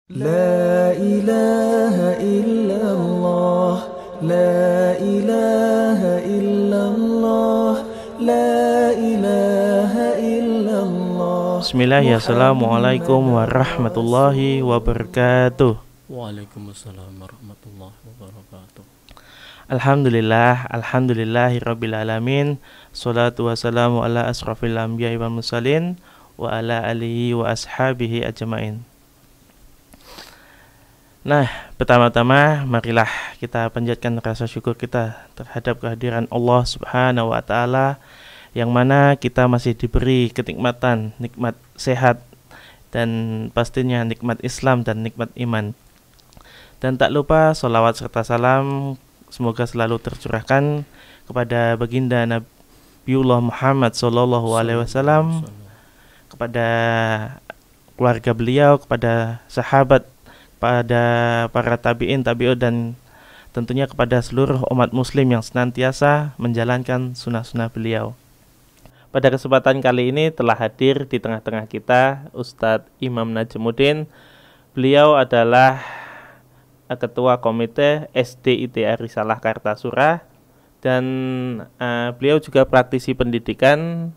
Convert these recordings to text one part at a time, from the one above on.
لا إله إلا الله لا إله إلا الله لا إله إلا الله Bismillahirrahmanirrahim. Warahmatullahi wabarakatuh. Waalaikumsalam warahmatullahi wabarakatuh. Alhamdulillahirabbil alamin. Shalatu wassalamu ala asrofil anbiya'i wal mursalin wa ala alihi wa ashabihi ajmain. Nah, pertama-tama marilah kita panjatkan rasa syukur kita terhadap kehadiran Allah Subhanahu wa taala yang mana kita masih diberi kenikmatan, nikmat sehat dan pastinya nikmat Islam dan nikmat iman. Dan tak lupa sholawat serta salam semoga selalu tercurahkan kepada baginda Nabiullah Muhammad SAW, kepada keluarga beliau, kepada sahabat, pada para tabi'in, tabi'ut, dan tentunya kepada seluruh umat muslim yang senantiasa menjalankan sunnah-sunnah beliau. Pada kesempatan kali ini telah hadir di tengah-tengah kita Ustadz Imam Najmuddin. Beliau adalah Ketua Komite SDITA Risalah Kartasura dan beliau juga praktisi pendidikan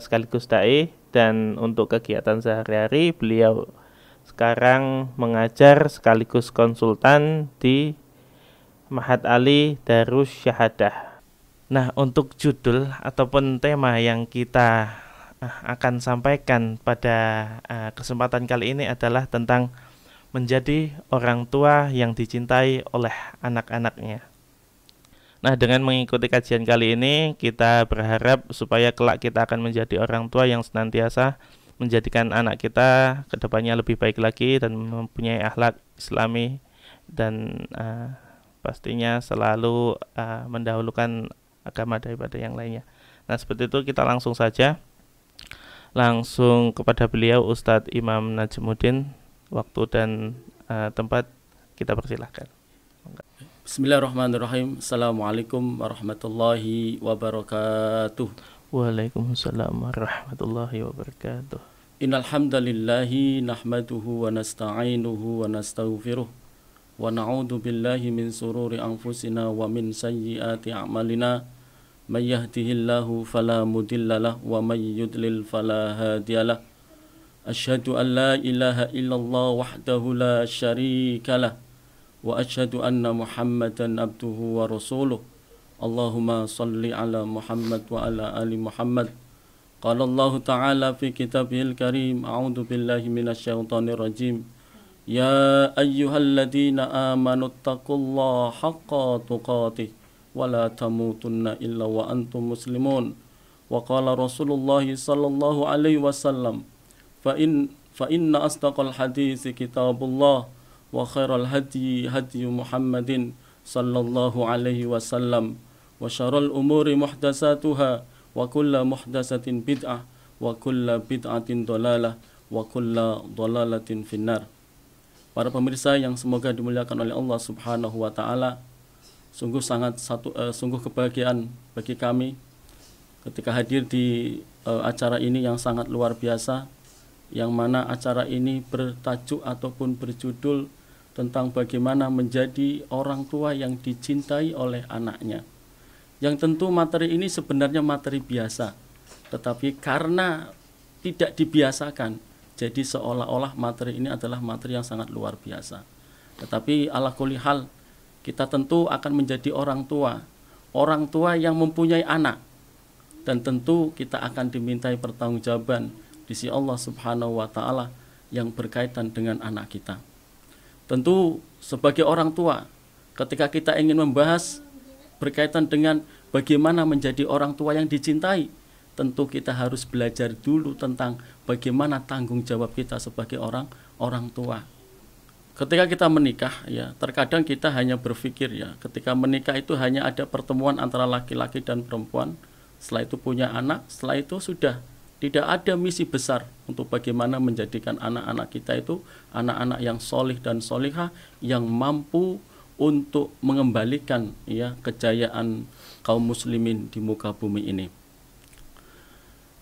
sekaligus dai, dan untuk kegiatan sehari-hari beliau sekarang mengajar sekaligus konsultan di Ma'had Ali Darus Syahadah. Nah, untuk judul ataupun tema yang kita akan sampaikan pada kesempatan kali ini adalah tentang menjadi orang tua yang dicintai oleh anak-anaknya. Nah, dengan mengikuti kajian kali ini, kita berharap supaya kelak kita akan menjadi orang tua yang senantiasa menjadikan anak kita kedepannya lebih baik lagi dan mempunyai akhlak Islami dan pastinya selalu mendahulukan agama daripada yang lainnya. Nah, seperti itu kita langsung saja kepada beliau Ustadz Imam Najmuddin. Waktu dan tempat kita persilahkan. Bismillahirrahmanirrahim. Assalamualaikum warahmatullahi wabarakatuh. Waalaikumsalam warahmatullahi wabarakatuh. Innal hamdalillahi nahmaduhu wa nasta'inuhu wa nastaghfiruh wa na'udzu billahi min sururi anfusina wa min sayyiati a'malina. May yahdihillahu fala mudhillalah wa may yudlil fala hadiyalah. Asyhadu an la ilaha illallah wahdahu la syarikalah wa asyhadu anna Muhammadan abduhu wa rasuluh. Allahumma salli ala Muhammad wa ala ali Muhammad. Qala Allah ta'ala fi kitabihil karim. A'udzu billahi minasyaitonir rajim. Ya ayyuhalladzina amanu taqullaha haqqa tuqatih wa la tamutunna illa wa antum muslimun. Wa qala Rasulullah sallallahu alaihi wasallam, fa inna asdaqal hadits kitabullah wa khairal hadi hadi Muhammadin sallallahu alaihi wasallam. Wa syarrul umuri muhdatsatuha wa kullu muhdatsatin bid'ah wa kullu bid'atin dhalalah wa kullu dhalalatin finnar. Para pemirsa yang semoga dimuliakan oleh Allah Subhanahu wa taala, sungguh kebahagiaan bagi kami ketika hadir di acara ini yang sangat luar biasa, yang mana acara ini bertajuk ataupun berjudul tentang bagaimana menjadi orang tua yang dicintai oleh anaknya. Yang tentu materi ini sebenarnya materi biasa, tetapi karena tidak dibiasakan, jadi seolah-olah materi ini adalah materi yang sangat luar biasa. Tetapi ala kulli hal, kita tentu akan menjadi orang tua yang mempunyai anak, dan tentu kita akan dimintai pertanggungjawaban di sisi Allah Subhanahu wa taala yang berkaitan dengan anak kita. Tentu sebagai orang tua, ketika kita ingin membahas berkaitan dengan bagaimana menjadi orang tua yang dicintai, tentu kita harus belajar dulu tentang bagaimana tanggung jawab kita sebagai orang tua. Ketika kita menikah, ya, terkadang kita hanya berpikir, ya, ketika menikah itu hanya ada pertemuan antara laki-laki dan perempuan, setelah itu punya anak, setelah itu sudah tidak ada misi besar untuk bagaimana menjadikan anak-anak kita itu anak-anak yang solih dan solihah, yang mampu untuk mengembalikan, ya, kejayaan kaum muslimin di muka bumi ini.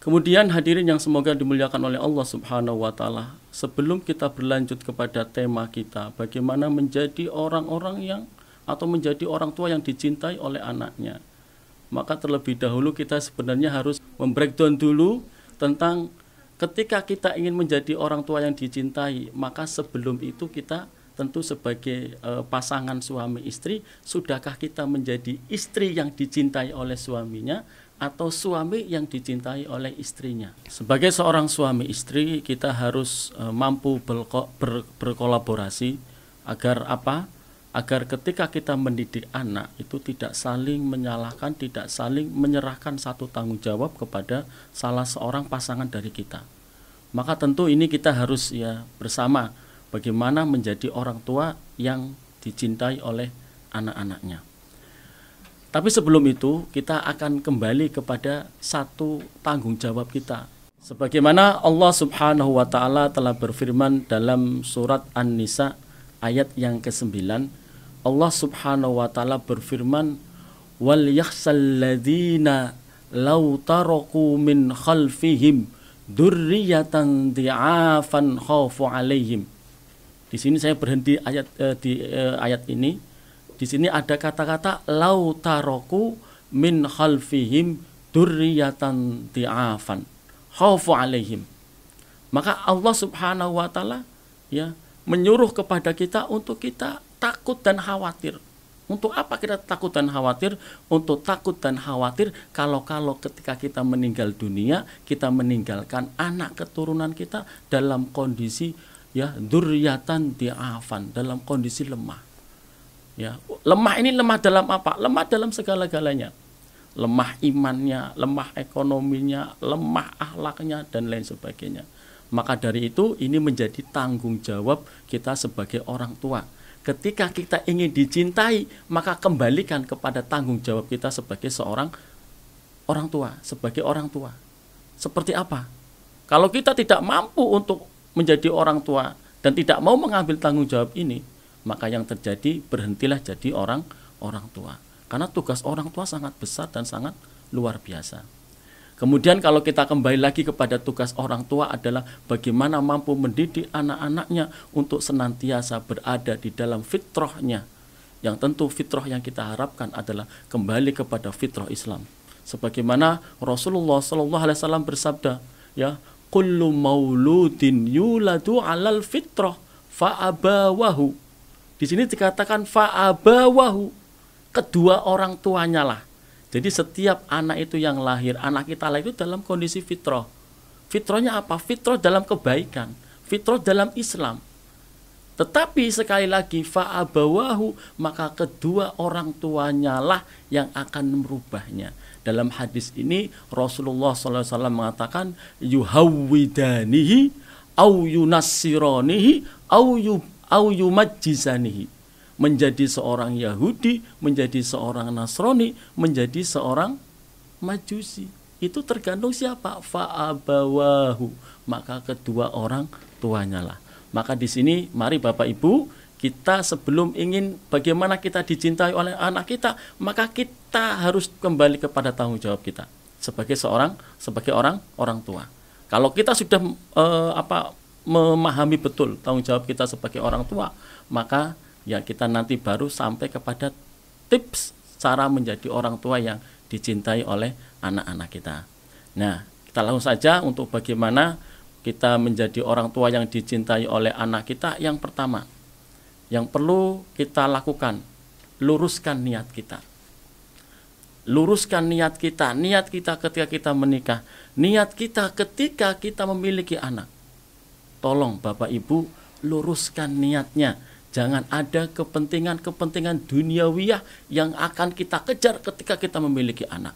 Kemudian hadirin yang semoga dimuliakan oleh Allah Subhanahu wa taala, sebelum kita berlanjut kepada tema kita, bagaimana menjadi orang-orang yang atau menjadi orang tua yang dicintai oleh anaknya, maka terlebih dahulu kita sebenarnya harus membreakdown dulu tentang ketika kita ingin menjadi orang tua yang dicintai, maka sebelum itu kita tentu sebagai pasangan suami istri, sudahkah kita menjadi istri yang dicintai oleh suaminya atau suami yang dicintai oleh istrinya? Sebagai seorang suami istri, kita harus mampu berkolaborasi agar apa? Agar ketika kita mendidik anak itu tidak saling menyalahkan, tidak saling menyerahkan satu tanggung jawab kepada salah seorang pasangan dari kita. Maka tentu ini kita harus ya bersama bagaimana menjadi orang tua yang dicintai oleh anak-anaknya. Tapi sebelum itu kita akan kembali kepada satu tanggung jawab kita. Sebagaimana Allah Subhanahu wa taala telah berfirman dalam surat An-Nisa ayat yang ke-9, Allah Subhanahu wa taala berfirman, "Wal yakhsal ladzina law taraku min khalfihim dzurriyyatan dhi'afan khaufu 'alaihim." Di sini saya berhenti ayat ini. Di sini ada kata-kata lau taroku min khalfihim dzurriyyatan dhi'afan khaufu 'alaihim. Maka Allah Subhanahu wa taala ya menyuruh kepada kita untuk kita takut dan khawatir. Untuk apa kita takut dan khawatir? Untuk takut dan khawatir kalau ketika kita meninggal dunia, kita meninggalkan anak keturunan kita dalam kondisi ya dzurriyyatan dhi'afan, dalam kondisi lemah. Ya, lemah ini lemah dalam apa? Lemah dalam segala-galanya. Lemah imannya, lemah ekonominya, lemah akhlaknya dan lain sebagainya. Maka dari itu ini menjadi tanggung jawab kita sebagai orang tua. Ketika kita ingin dicintai, maka kembalikan kepada tanggung jawab kita sebagai seorang orang tua, sebagai orang tua. Seperti apa? Kalau kita tidak mampu untuk menjadi orang tua dan tidak mau mengambil tanggung jawab ini, maka yang terjadi berhentilah jadi orang tua. Karena tugas orang tua sangat besar dan sangat luar biasa. Kemudian kalau kita kembali lagi kepada tugas orang tua adalah bagaimana mampu mendidik anak-anaknya untuk senantiasa berada di dalam fitrahnya. Yang tentu fitrah yang kita harapkan adalah kembali kepada fitrah Islam. Sebagaimana Rasulullah SAW bersabda, ya, kullu mauludin yuladu 'alal fitrah fa'abawahu. Di sini dikatakan fa'abawahu, kedua orang tuanya lah. Jadi setiap anak itu yang lahir, anak kita lahir itu dalam kondisi fitrah. Fitrahnya apa? Fitrah dalam kebaikan, fitrah dalam Islam. Tetapi sekali lagi fa'abawahu, maka kedua orang tuanya lah yang akan merubahnya. Dalam hadis ini Rasulullah SAW mengatakan yuhawwidanihi au yunassiranihi au yumajjizanihi, menjadi seorang Yahudi, menjadi seorang Nasrani, menjadi seorang Majusi. Itu tergantung siapa? Fa'abawahu, maka kedua orang tuanya lah. Maka di sini mari Bapak Ibu, kita sebelum ingin bagaimana kita dicintai oleh anak kita, maka kita harus kembali kepada tanggung jawab kita sebagai orang tua. Kalau kita sudah memahami betul tanggung jawab kita sebagai orang tua, maka ya kita nanti baru sampai kepada tips cara menjadi orang tua yang dicintai oleh anak-anak kita. Nah, kita langsung saja untuk bagaimana kita menjadi orang tua yang dicintai oleh anak kita. Yang pertama, yang perlu kita lakukan, luruskan niat kita. Luruskan niat kita ketika kita menikah, niat kita ketika kita memiliki anak. Tolong Bapak Ibu luruskan niatnya. Jangan ada kepentingan-kepentingan duniawiyah yang akan kita kejar ketika kita memiliki anak.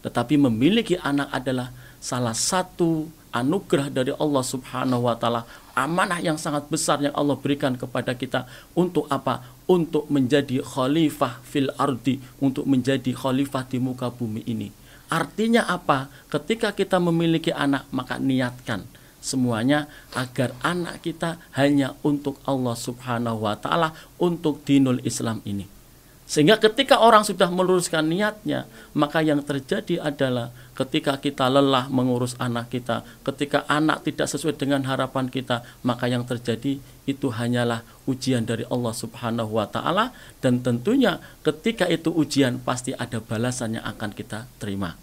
Tetapi memiliki anak adalah salah satu anugerah dari Allah Subhanahu wa taala, amanah yang sangat besar yang Allah berikan kepada kita. Untuk apa? Untuk menjadi khalifah fil ardi, untuk menjadi khalifah di muka bumi ini. Artinya apa? Ketika kita memiliki anak, maka niatkan semuanya agar anak kita hanya untuk Allah Subhanahu wa taala, untuk dinul Islam ini. Sehingga ketika orang sudah meluruskan niatnya, maka yang terjadi adalah ketika kita lelah mengurus anak kita, ketika anak tidak sesuai dengan harapan kita, maka yang terjadi itu hanyalah ujian dari Allah Subhanahu wa Ta'ala, dan tentunya ketika itu ujian pasti ada balasan yang akan kita terima.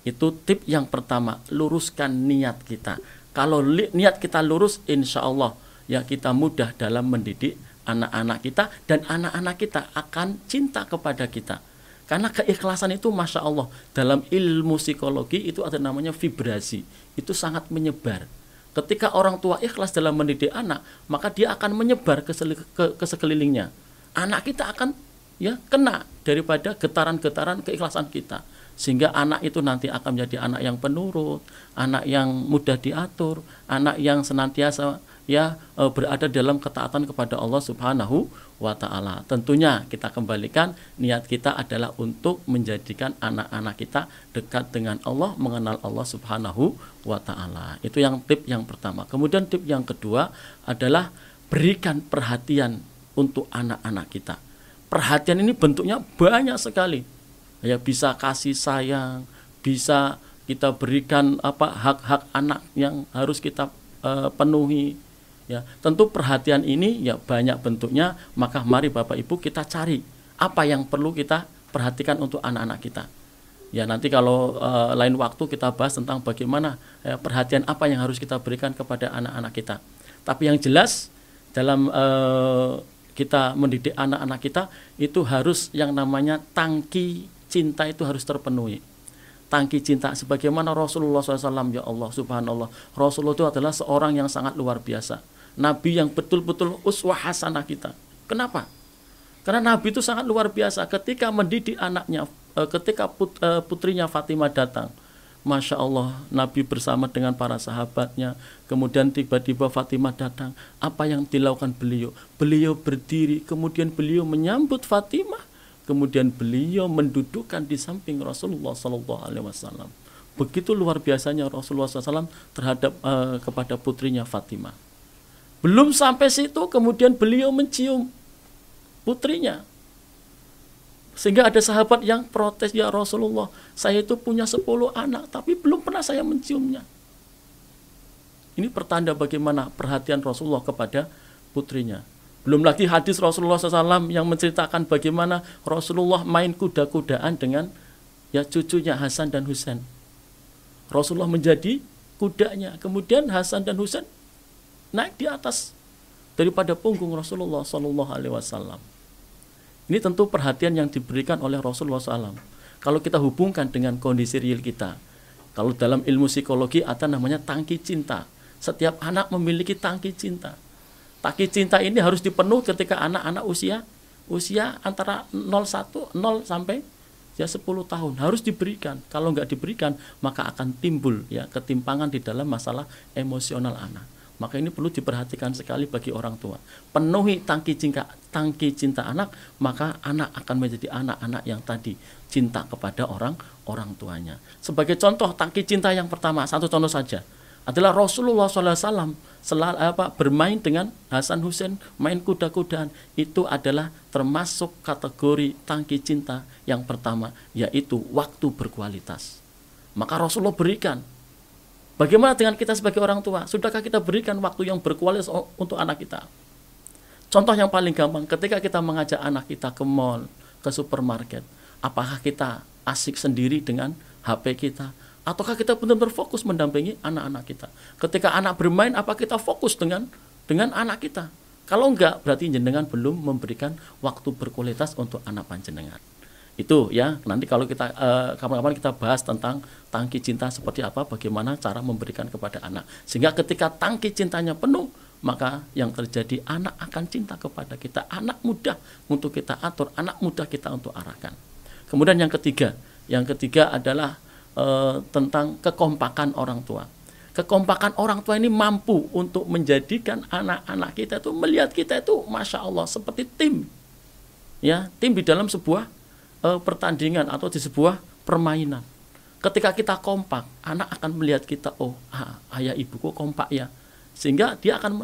Itu tip yang pertama, luruskan niat kita. Kalau niat kita lurus, insya Allah ya kita mudah dalam mendidik anak-anak kita, dan anak-anak kita akan cinta kepada kita. Karena keikhlasan itu Masya Allah, dalam ilmu psikologi itu ada namanya vibrasi, itu sangat menyebar. Ketika orang tua ikhlas dalam mendidik anak, maka dia akan menyebar ke sekelilingnya. Anak kita akan ya kena daripada getaran-getaran keikhlasan kita, sehingga anak itu nanti akan menjadi anak yang penurut, anak yang mudah diatur, anak yang senantiasa berada dalam ketaatan kepada Allah Subhanahu wa Ta'ala. Tentunya kita kembalikan niat kita adalah untuk menjadikan anak-anak kita dekat dengan Allah, mengenal Allah Subhanahu wa Ta'ala. Itu yang tip yang pertama. Kemudian tip yang kedua adalah berikan perhatian untuk anak-anak kita. Perhatian ini bentuknya banyak sekali. Ya, bisa kasih sayang, bisa kita berikan hak-hak anak yang harus kita penuhi. Ya, tentu perhatian ini ya banyak bentuknya, maka mari Bapak Ibu kita cari apa yang perlu kita perhatikan untuk anak-anak kita. Ya, nanti kalau lain waktu kita bahas tentang bagaimana perhatian apa yang harus kita berikan kepada anak-anak kita. Tapi yang jelas dalam kita mendidik anak-anak kita itu harus yang namanya tangki cinta itu harus terpenuhi. Tangki cinta sebagaimana Rasulullah SAW, ya Allah subhanallah, Rasulullah itu adalah seorang yang sangat luar biasa, Nabi yang betul-betul uswah hasanah kita. Kenapa? Karena Nabi itu sangat luar biasa ketika mendidik anaknya. Ketika putrinya Fatimah datang, Masya Allah, Nabi bersama dengan para sahabatnya. Kemudian tiba-tiba Fatimah datang. Apa yang dilakukan beliau? Beliau berdiri, kemudian beliau menyambut Fatimah, kemudian beliau mendudukkan di samping Rasulullah SAW. Begitu luar biasanya Rasulullah SAW terhadap kepada putrinya Fatimah. Belum sampai situ, kemudian beliau mencium putrinya. Sehingga ada sahabat yang protes, ya Rasulullah, saya itu punya 10 anak, tapi belum pernah saya menciumnya. Ini pertanda bagaimana perhatian Rasulullah kepada putrinya. Belum lagi hadis Rasulullah SAW yang menceritakan bagaimana Rasulullah main kuda-kudaan dengan ya cucunya Hasan dan Husain. Rasulullah menjadi kudanya, kemudian Hasan dan Husain naik di atas daripada punggung Rasulullah SAW. Ini tentu perhatian yang diberikan oleh Rasulullah SAW. Kalau kita hubungkan dengan kondisi real kita, kalau dalam ilmu psikologi ada namanya tangki cinta. Setiap anak memiliki tangki cinta. Tangki cinta ini harus dipenuhi ketika anak-anak usia antara 0 sampai 10 tahun harus diberikan. Kalau nggak diberikan, maka akan timbul ya ketimpangan di dalam masalah emosional anak. Maka ini perlu diperhatikan sekali bagi orang tua. Penuhi tangki cinta anak, maka anak akan menjadi anak-anak yang tadi cinta kepada orang tuanya. Sebagai contoh tangki cinta yang pertama, satu contoh saja, adalah Rasulullah SAW bermain dengan Hasan Husain, main kuda-kudaan. Itu adalah termasuk kategori tangki cinta yang pertama, yaitu waktu berkualitas. Maka Rasulullah berikan. Bagaimana dengan kita sebagai orang tua? Sudahkah kita berikan waktu yang berkualitas untuk anak kita? Contoh yang paling gampang, ketika kita mengajak anak kita ke mall, ke supermarket, apakah kita asik sendiri dengan HP kita? Ataukah kita benar-benar fokus mendampingi anak-anak kita? Ketika anak bermain, apa kita fokus dengan anak kita? Kalau enggak, berarti jenengan belum memberikan waktu berkualitas untuk anak panjenengan. Itu ya, nanti kalau kita kapan-kapan kita bahas tentang tangki cinta seperti apa, bagaimana cara memberikan kepada anak. Sehingga ketika tangki cintanya penuh, maka yang terjadi anak akan cinta kepada kita. Anak mudah untuk kita atur, anak mudah kita untuk arahkan. Kemudian yang ketiga adalah tentang kekompakan orang tua. Kekompakan orang tua ini mampu untuk menjadikan anak-anak kita itu melihat kita itu Masya Allah seperti tim. Ya, tim di dalam sebuah pertandingan atau di sebuah permainan. Ketika kita kompak, anak akan melihat kita, ayah ibuku kompak ya, sehingga dia akan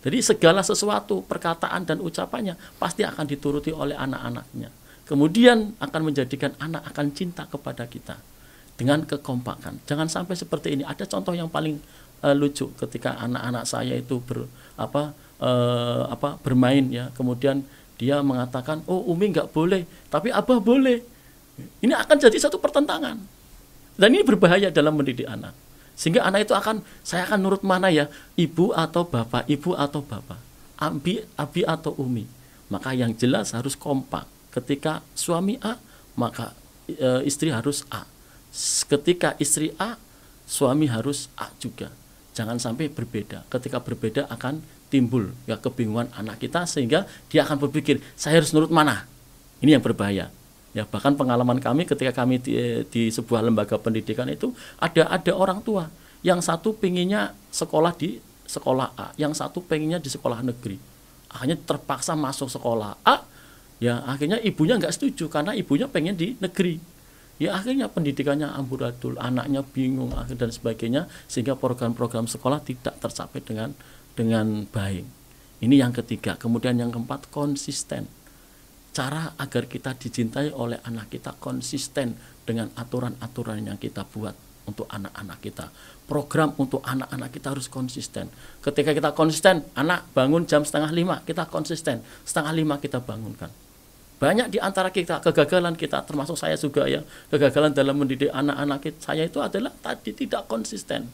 jadi segala sesuatu perkataan dan ucapannya pasti akan dituruti oleh anak-anaknya. kemudian akan menjadikan anak akan cinta kepada kita dengan kekompakan. Jangan sampai seperti ini. Ada contoh yang paling lucu ketika anak-anak saya itu bermain ya, kemudian dia mengatakan, oh Umi nggak boleh, tapi Abah boleh. Ini akan jadi satu pertentangan, dan ini berbahaya dalam mendidik anak. Sehingga anak itu saya akan nurut mana ya, ibu atau bapak, abi atau umi. Maka yang jelas harus kompak. Ketika suami A, maka istri harus A. Ketika istri A, suami harus A juga. Jangan sampai berbeda. Ketika berbeda akan timbul ya kebingungan anak kita, sehingga dia akan berpikir, saya harus nurut mana. Ini yang berbahaya. Ya, bahkan pengalaman kami ketika kami di sebuah lembaga pendidikan itu ada orang tua yang satu pengennya sekolah di sekolah A, yang satu pengennya di sekolah negeri. Akhirnya terpaksa masuk sekolah A, ya akhirnya ibunya nggak setuju karena ibunya pengen di negeri. Ya akhirnya pendidikannya amburadul, anaknya bingung dan sebagainya, sehingga program-program sekolah tidak tercapai dengan baik. Ini yang ketiga. Kemudian yang keempat, konsisten. Cara agar kita dicintai oleh anak kita konsisten dengan aturan-aturan yang kita buat untuk anak-anak kita. Program untuk anak-anak kita harus konsisten. Ketika kita konsisten, anak bangun jam 4:30, kita konsisten 4:30 kita bangunkan. Banyak di antara kita, kegagalan kita, termasuk saya juga ya, kegagalan dalam mendidik anak-anak saya itu adalah tadi tidak konsisten.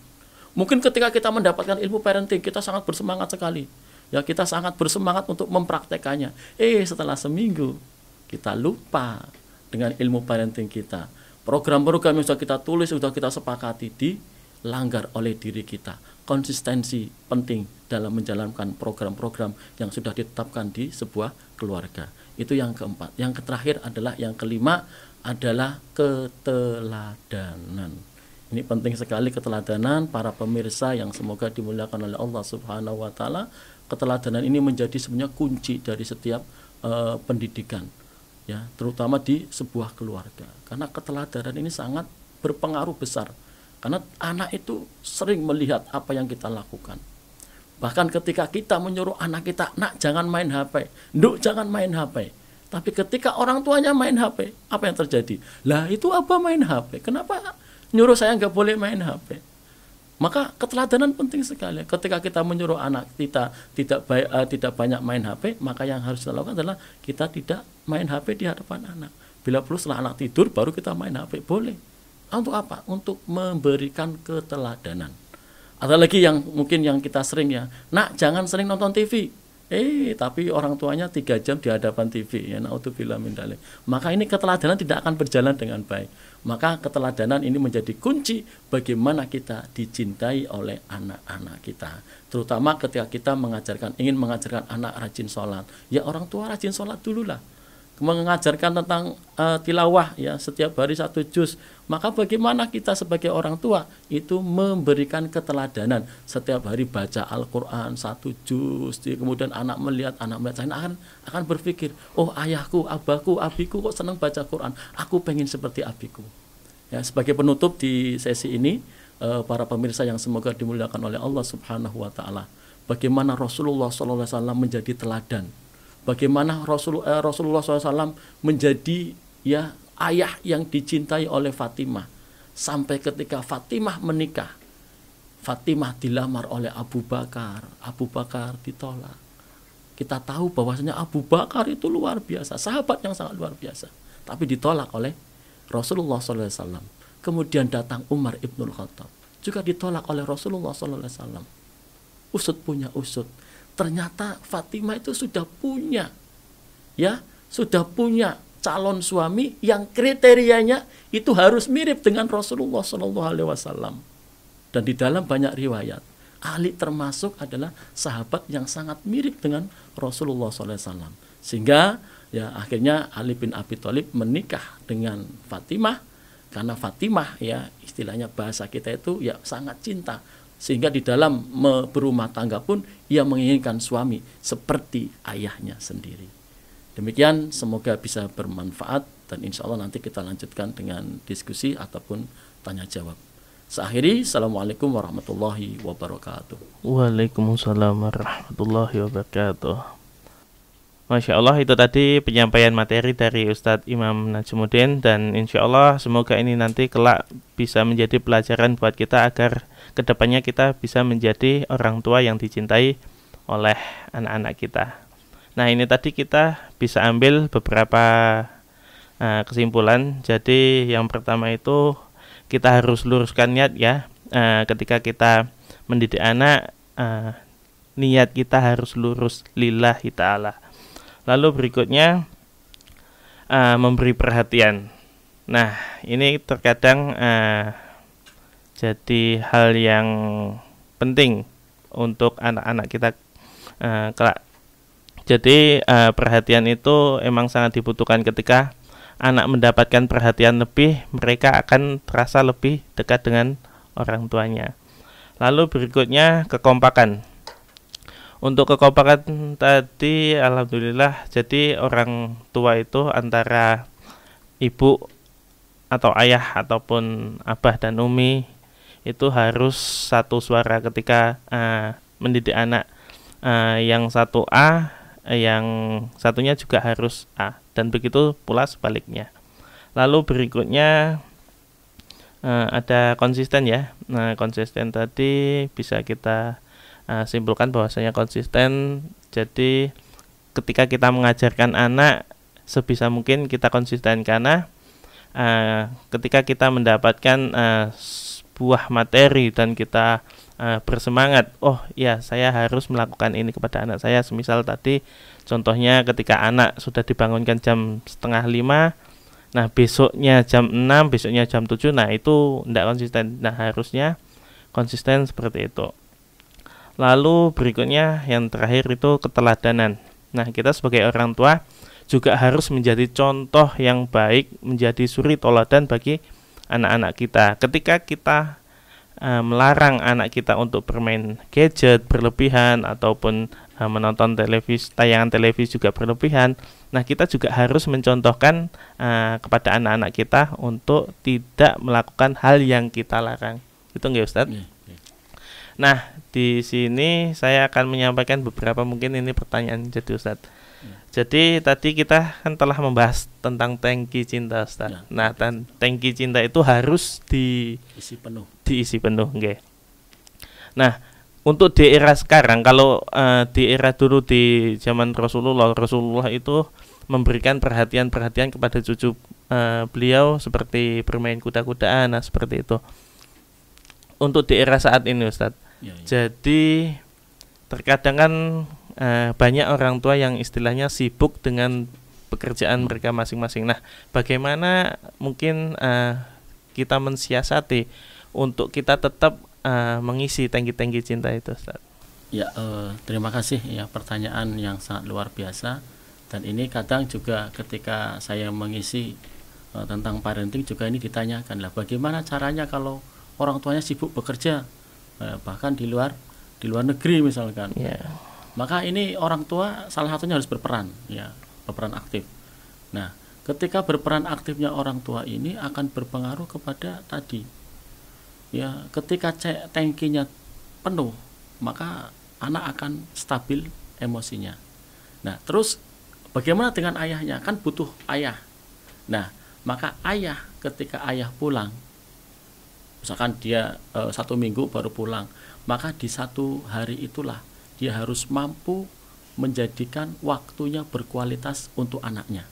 Mungkin ketika kita mendapatkan ilmu parenting, kita sangat bersemangat sekali. Ya, kita sangat bersemangat untuk mempraktekannya. Setelah seminggu kita lupa dengan ilmu parenting kita. Program-program yang sudah kita tulis, sudah kita sepakati, dilanggar oleh diri kita. Konsistensi penting dalam menjalankan program-program yang sudah ditetapkan di sebuah keluarga. Itu yang keempat. Yang terakhir adalah, yang kelima adalah keteladanan. Ini penting sekali, keteladanan para pemirsa yang semoga dimuliakan oleh Allah Subhanahu wa taala. Keteladanan ini menjadi sebenarnya kunci dari setiap pendidikan, ya, terutama di sebuah keluarga. Karena keteladanan ini sangat berpengaruh besar. Karena anak itu sering melihat apa yang kita lakukan. Bahkan ketika kita menyuruh anak kita, nak jangan main HP, nduk jangan main HP. Tapi ketika orang tuanya main HP, apa yang terjadi? Lah itu apa main HP? Kenapa nyuruh saya nggak boleh main HP? Maka keteladanan penting sekali. Ketika kita menyuruh anak kita tidak banyak main HP, maka yang harus kita lakukan adalah kita tidak main HP di hadapan anak. Bila perlu setelah anak tidur baru kita main HP, boleh. Untuk apa? Untuk memberikan keteladanan. Ada lagi yang mungkin yang kita sering ya, nak jangan sering nonton TV. Tapi orang tuanya 3 jam di hadapan TV, ya naudzubillah min dzalik. Maka ini keteladanan tidak akan berjalan dengan baik. Maka keteladanan ini menjadi kunci bagaimana kita dicintai oleh anak-anak kita. Terutama ketika kita ingin mengajarkan anak rajin sholat. Ya orang tua rajin sholat dululah. Mengajarkan tentang tilawah ya setiap hari 1 juz. Maka bagaimana kita sebagai orang tua itu memberikan keteladanan, setiap hari baca Al-Quran 1 juz. Kemudian anak melihat saya akan berpikir, oh ayahku, abahku, abiku kok senang baca Quran, aku pengen seperti abiku. Ya, sebagai penutup di sesi ini, para pemirsa yang semoga dimuliakan oleh Allah Subhanahu wa taala, bagaimana Rasulullah SAW menjadi teladan. Bagaimana Rasulullah SAW menjadi ya ayah yang dicintai oleh Fatimah. Sampai ketika Fatimah menikah, Fatimah dilamar oleh Abu Bakar. Abu Bakar ditolak. Kita tahu bahwasanya Abu Bakar itu luar biasa, sahabat yang sangat luar biasa. Tapi ditolak oleh Rasulullah SAW. Kemudian datang Umar ibnul Khattab, juga ditolak oleh Rasulullah SAW. Usut punya usut. Ternyata Fatimah itu sudah punya calon suami yang kriterianya itu harus mirip dengan Rasulullah SAW. Dan di dalam banyak riwayat, Ali termasuk adalah sahabat yang sangat mirip dengan Rasulullah SAW. Sehingga ya akhirnya Ali bin Abi Thalib menikah dengan Fatimah, karena Fatimah ya istilahnya bahasa kita itu ya sangat cinta. Sehingga di dalam berumah tangga pun ia menginginkan suami seperti ayahnya sendiri. Demikian, semoga bisa bermanfaat, dan insya Allah nanti kita lanjutkan dengan diskusi ataupun tanya jawab. Seakhiri, Assalamualaikum warahmatullahi wabarakatuh. Waalaikumsalam warahmatullahi wabarakatuh. Masya Allah, itu tadi penyampaian materi dari Ustadz Imam Najmuddin, dan insya Allah semoga ini nanti kelak bisa menjadi pelajaran buat kita agar kedepannya kita bisa menjadi orang tua yang dicintai oleh anak-anak kita. Nah, ini tadi kita bisa ambil beberapa kesimpulan. Jadi yang pertama itu kita harus luruskan niat ya. Ketika kita mendidik anak, niat kita harus lurus lillahi ta'ala. Lalu berikutnya memberi perhatian. Nah, ini terkadang jadi hal yang penting untuk anak-anak kita kelak. Jadi perhatian itu emang sangat dibutuhkan. Ketika anak mendapatkan perhatian lebih, mereka akan terasa lebih dekat dengan orang tuanya. Lalu berikutnya kekompakan. Untuk kekompakan tadi alhamdulillah, jadi orang tua itu antara ibu atau ayah ataupun abah dan umi itu harus satu suara ketika mendidik anak. Yang satu A, yang satunya juga harus A, dan begitu pula sebaliknya. Lalu berikutnya ada konsisten ya. Nah, konsisten tadi bisa kita simpulkan bahwasanya konsisten. Jadi ketika kita mengajarkan anak, sebisa mungkin kita konsisten, karena ketika kita mendapatkan sebuah materi dan kita bersemangat, oh ya saya harus melakukan ini kepada anak saya. Semisal tadi contohnya ketika anak sudah dibangunkan jam 4:30, nah besoknya jam 6, besoknya jam 7, nah itu tidak konsisten. Nah, harusnya konsisten seperti itu. Lalu berikutnya yang terakhir itu keteladanan. Nah, kita sebagai orang tua juga harus menjadi contoh yang baik, menjadi suri toladan bagi anak-anak kita. Ketika kita melarang anak kita untuk bermain gadget berlebihan ataupun menonton tayangan televisi juga berlebihan, nah kita juga harus mencontohkan kepada anak-anak kita untuk tidak melakukan hal yang kita larang. Itu enggak, Ustadz? Nah, di sini saya akan menyampaikan beberapa mungkin ini pertanyaan jadi Ustadz. Jadi tadi kita kan telah membahas tentang tangki cinta, Ustadz. Nah, tangki cinta itu harus diisi penuh, okay. Nah, untuk di era sekarang, kalau di era dulu di zaman Rasulullah itu memberikan perhatian kepada cucu beliau seperti bermain kuda-kudaan, nah seperti itu. Untuk di era saat ini, Ustadz. Jadi terkadang kan banyak orang tua yang istilahnya sibuk dengan pekerjaan mereka masing-masing. Nah, bagaimana mungkin kita mensiasati untuk kita tetap mengisi tangki-tangki cinta itu, Ustaz? Ya, terima kasih ya, pertanyaan yang sangat luar biasa. Dan ini kadang juga ketika saya mengisi tentang parenting juga ini ditanyakan lah, bagaimana caranya kalau orang tuanya sibuk bekerja, bahkan di luar negeri misalkan. Maka ini orang tua salah satunya harus berperan aktif. Nah, ketika berperan aktifnya orang tua ini akan berpengaruh kepada tadi ya, ketika tangkinya penuh maka anak akan stabil emosinya. Nah, terus bagaimana dengan ayahnya? Kan butuh ayah. Nah, maka ayah ketika ayah pulang, misalkan dia 1 minggu baru pulang, maka di 1 hari itulah dia harus mampu menjadikan waktunya berkualitas untuk anaknya.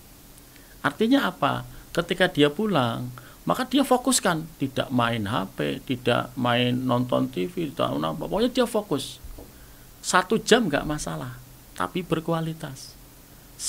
Artinya apa? Ketika dia pulang, maka dia fokuskan, tidak main HP, tidak main nonton TV, pokoknya dia fokus. 1 jam nggak masalah, tapi berkualitas.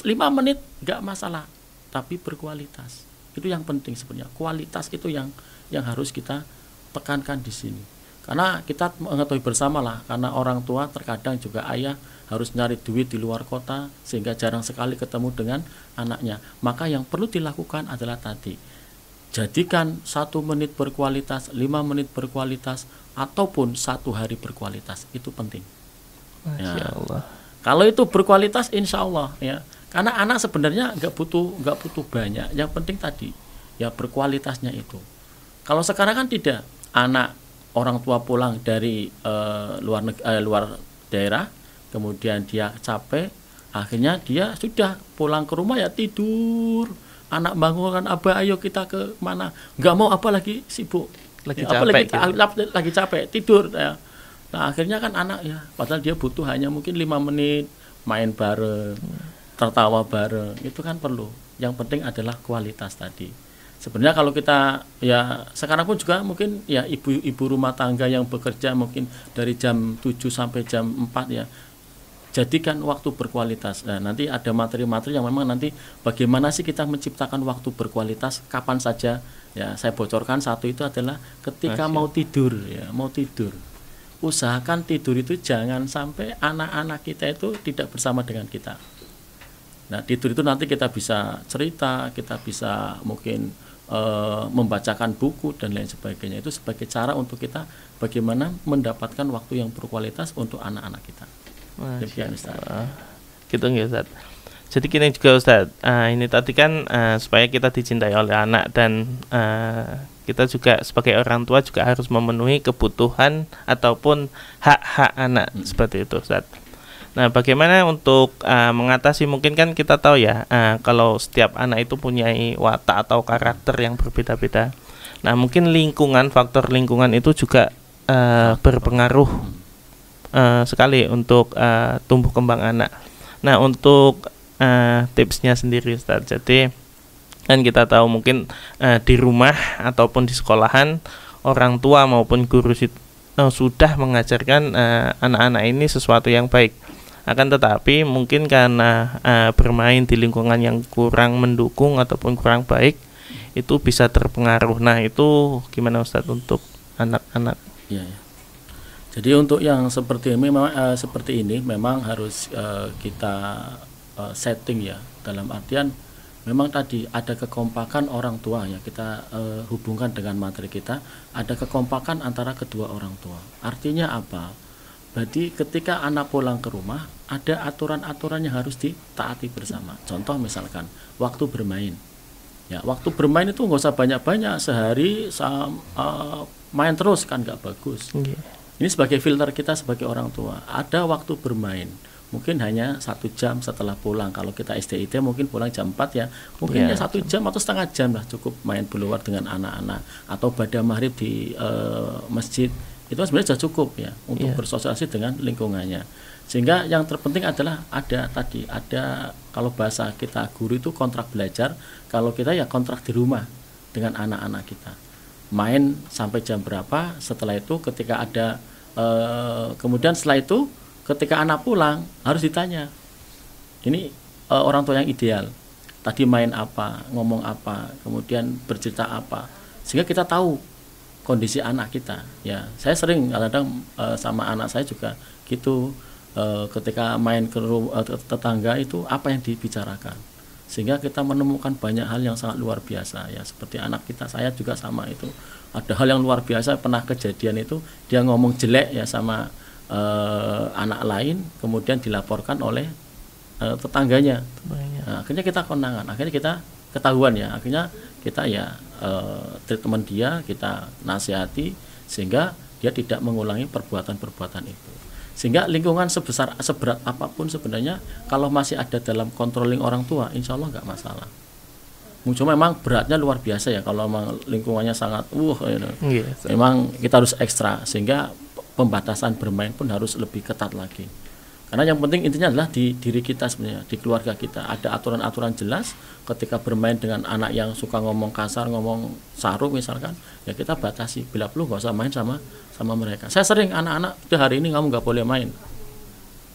5 menit nggak masalah, tapi berkualitas. Itu yang penting sebenarnya. Kualitas itu yang harus kita tekankan di sini. Karena kita mengetahui bersama lah, karena orang tua terkadang juga ayah harus nyari duit di luar kota sehingga jarang sekali ketemu dengan anaknya. Maka yang perlu dilakukan adalah tadi, jadikan 1 menit berkualitas, 5 menit berkualitas, ataupun 1 hari berkualitas. Itu penting. Masya Allah. Kalau itu berkualitas, insya Allah ya. Karena anak sebenarnya nggak butuh banyak. Yang penting tadi ya berkualitasnya itu. Kalau sekarang kan tidak, anak orang tua pulang dari luar daerah, kemudian dia capek, Akhirnya dia sudah pulang ke rumah ya tidur. Anak bangunkan, abah ayo kita ke mana? Nggak mau, apa lagi sibuk. Lagi Ya, capek gitu. lagi capek tidur ya. Nah akhirnya kan anak ya, padahal dia butuh hanya mungkin 5 menit main bareng, tertawa bareng, itu kan perlu. Yang penting adalah kualitas tadi. Sebenarnya kalau kita ya sekarang pun juga mungkin ya ibu-ibu rumah tangga yang bekerja mungkin dari jam 7 sampai jam 4 ya, jadikan waktu berkualitas. Nah, nanti ada materi-materi yang memang nanti bagaimana sih kita menciptakan waktu berkualitas kapan saja. Ya, saya bocorkan satu itu adalah ketika mau tidur ya, mau tidur. Usahakan tidur itu jangan sampai anak-anak kita itu tidak bersama dengan kita. Nah, tidur itu nanti kita bisa cerita, kita bisa mungkin membacakan buku dan lain sebagainya. Itu sebagai cara untuk kita bagaimana mendapatkan waktu yang berkualitas untuk anak-anak kita. Demikian Ustaz. Gitu nggih Ustaz. Jadi gini juga Ustaz, ini tadi kan supaya kita dicintai oleh anak dan kita juga sebagai orang tua juga harus memenuhi kebutuhan ataupun hak-hak anak seperti itu Ustaz. Nah, bagaimana untuk mengatasi, mungkin kan kita tahu ya kalau setiap anak itu punya watak atau karakter yang berbeda-beda. Nah, mungkin lingkungan, faktor lingkungan itu juga berpengaruh sekali untuk tumbuh kembang anak. Nah, untuk tipsnya sendiri Ustaz. Jadi kan kita tahu mungkin di rumah ataupun di sekolahan orang tua maupun guru sudah mengajarkan anak-anak ini sesuatu yang baik. Akan tetapi mungkin karena bermain di lingkungan yang kurang mendukung ataupun kurang baik, itu bisa terpengaruh. Nah, itu gimana Ustaz untuk anak-anak? Ya, ya. Jadi untuk yang seperti ini memang harus kita setting ya, dalam artian memang tadi ada kekompakan orang tua ya, kita hubungkan dengan materi kita, ada kekompakan antara kedua orang tua. Artinya apa? Berarti ketika anak pulang ke rumah ada aturan-aturan yang harus ditaati bersama. Contoh misalkan waktu bermain. Ya, waktu bermain itu nggak usah banyak-banyak, sehari main terus kan nggak bagus. Ini sebagai filter kita sebagai orang tua. Ada waktu bermain. Mungkin hanya 1 jam setelah pulang. Kalau kita SDIT mungkin pulang jam 4 ya. Mungkin ya 1 jam atau setengah jam lah cukup main keluar dengan anak-anak. Atau pada maghrib di masjid. Itu sebenarnya sudah cukup ya untuk bersosialisasi dengan lingkungannya. Sehingga yang terpenting adalah ada kalau bahasa kita guru itu kontrak belajar, kalau kita ya kontrak di rumah dengan anak-anak kita. Main sampai jam berapa, setelah itu ketika ada kemudian setelah itu ketika anak pulang harus ditanya. Ini orang tua yang ideal. Tadi main apa, ngomong apa, kemudian bercerita apa. Sehingga kita tahu kondisi anak kita ya. Saya sering kadang sama anak saya juga gitu, ketika main ke tetangga itu apa yang dibicarakan, sehingga kita menemukan banyak hal yang sangat luar biasa ya. Seperti anak kita, saya juga sama itu, ada hal yang luar biasa, pernah kejadian itu dia ngomong jelek ya sama anak lain, kemudian dilaporkan oleh tetangganya. Nah, akhirnya kita konangan, akhirnya kita ketahuan ya, akhirnya kita ya treatment dia, kita nasihati sehingga dia tidak mengulangi perbuatan-perbuatan itu. Sehingga lingkungan seberat apapun sebenarnya kalau masih ada dalam controlling orang tua, insya Allah nggak masalah. Cuma memang beratnya luar biasa ya kalau memang lingkungannya sangat memang kita harus ekstra, sehingga pembatasan bermain pun harus lebih ketat lagi. Karena yang penting intinya adalah di diri kita sebenarnya, di keluarga kita ada aturan-aturan jelas. Ketika bermain dengan anak yang suka ngomong kasar, ngomong sarung misalkan, ya kita batasi, bila perlu nggak usah main sama mereka. Saya sering anak-anak, hari ini kamu nggak boleh main,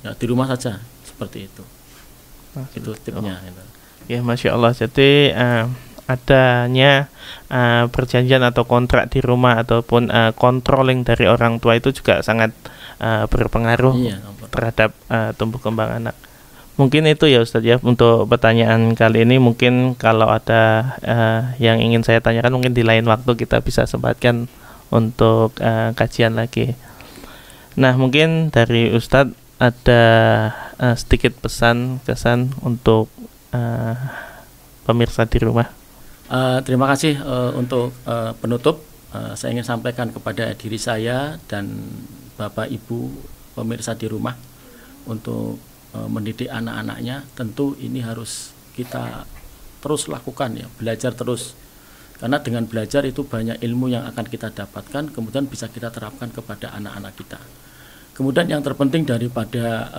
ya di rumah saja, seperti itu. Itu tipnya. Ya, Masya Allah. Jadi adanya perjanjian atau kontrak di rumah ataupun controlling dari orang tua itu juga sangat berpengaruh terhadap tumbuh kembang anak. Mungkin itu ya Ustadz ya untuk pertanyaan kali ini. Mungkin kalau ada yang ingin saya tanyakan mungkin di lain waktu kita bisa sempatkan untuk kajian lagi. Nah, mungkin dari Ustadz ada sedikit kesan untuk pemirsa di rumah. Terima kasih untuk penutup. Saya ingin sampaikan kepada diri saya dan Bapak Ibu pemirsa di rumah untuk mendidik anak-anaknya, tentu ini harus kita terus lakukan ya, belajar terus. Karena dengan belajar itu banyak ilmu yang akan kita dapatkan, kemudian bisa kita terapkan kepada anak-anak kita. Kemudian yang terpenting daripada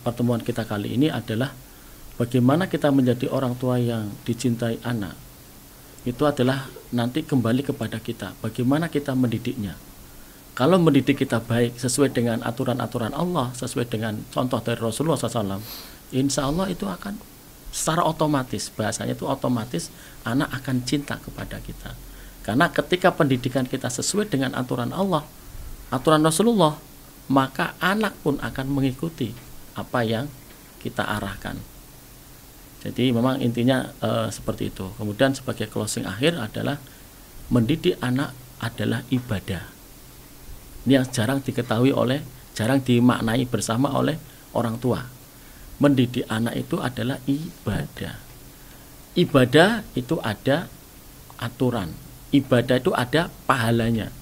pertemuan kita kali ini adalah bagaimana kita menjadi orang tua yang dicintai anak. Itu adalah nanti kembali kepada kita, bagaimana kita mendidiknya. Kalau mendidik kita baik sesuai dengan aturan-aturan Allah, sesuai dengan contoh dari Rasulullah SAW, insya Allah itu akan secara otomatis, bahasanya itu otomatis anak akan cinta kepada kita. Karena ketika pendidikan kita sesuai dengan aturan Allah, aturan Rasulullah, maka anak pun akan mengikuti apa yang kita arahkan. Jadi memang intinya seperti itu. Kemudian sebagai closing akhir adalah mendidik anak adalah ibadah. Ini yang jarang dimaknai bersama oleh orang tua. Mendidik anak itu adalah ibadah. Ibadah itu ada aturan. Ibadah itu ada pahalanya.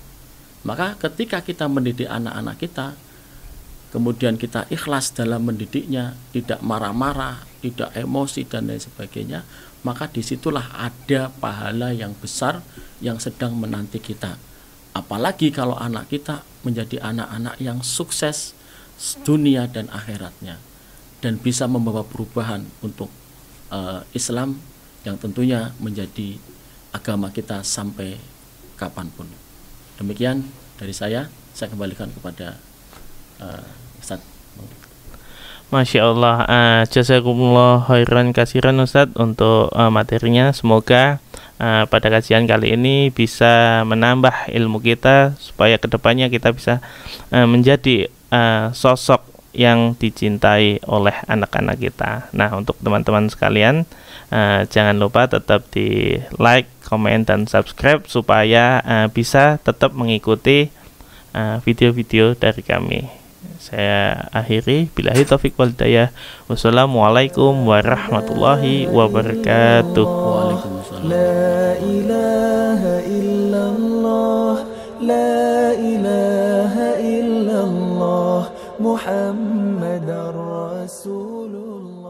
Maka ketika kita mendidik anak-anak kita, kemudian kita ikhlas dalam mendidiknya, tidak marah-marah, tidak emosi dan lain sebagainya, maka disitulah ada pahala yang besar yang sedang menanti kita. Apalagi kalau anak kita menjadi anak-anak yang sukses dunia dan akhiratnya, dan bisa membawa perubahan untuk Islam yang tentunya menjadi agama kita sampai kapanpun. Demikian dari saya kembalikan kepada Ustaz. Masya Allah, jazakumullah khairan kasiran Ustadz untuk materinya. Semoga pada kajian kali ini bisa menambah ilmu kita supaya kedepannya kita bisa menjadi sosok yang dicintai oleh anak-anak kita. Nah, untuk teman-teman sekalian, jangan lupa tetap di like, komen, dan subscribe supaya bisa tetap mengikuti video-video dari kami. Saya akhiri, billahi taufiq wal hidayah. Wassalamualaikum warahmatullahi wabarakatuh. Waalaikumsalam. La ilaha illallah, la ilaha illallah, Muhammadar Rasulullah.